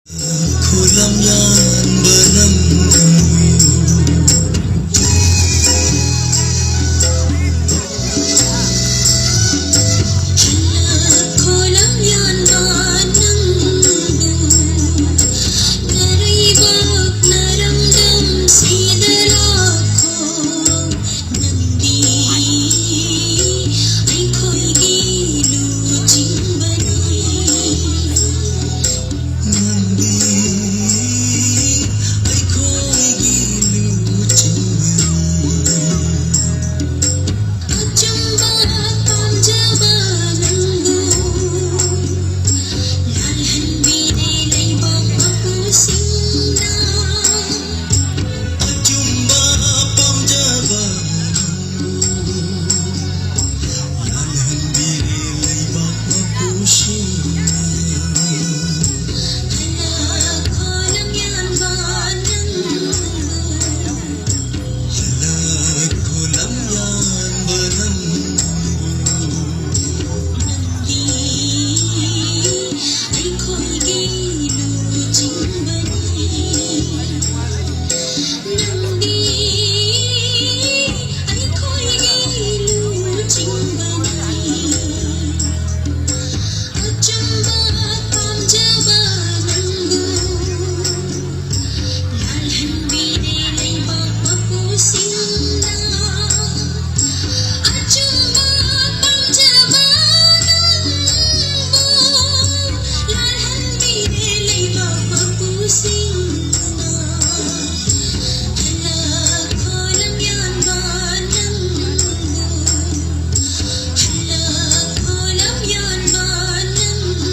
Kulam yan banam kolam yan banang naribak naramdam sidalako nandi ay ko'y giluting bani Nandi ay ko'y giluting at jamba pamjabananggo lalhan binilay mapapusing na At jumba pamjaba Lalhan binilay mapapusin hala kolam yan banang Halag kulam yan banam nandi ay ko'y giluting bani nandi ay ko'y giluting bani at jamba pamjabananggo lalhan binilay mapapusing na at jamba pamjabananggo lalhan binilay mapapusing na hala kolam yan bananggo hala kolam yan bananggo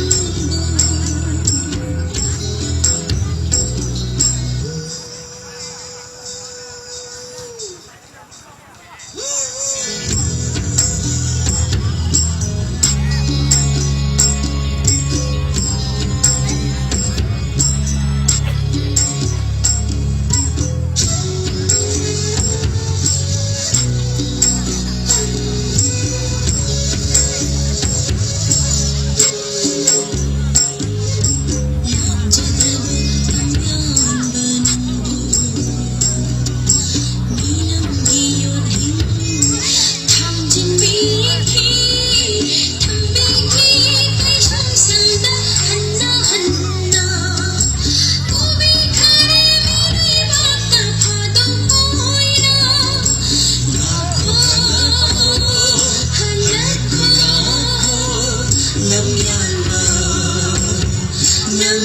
Lam yan ba Nang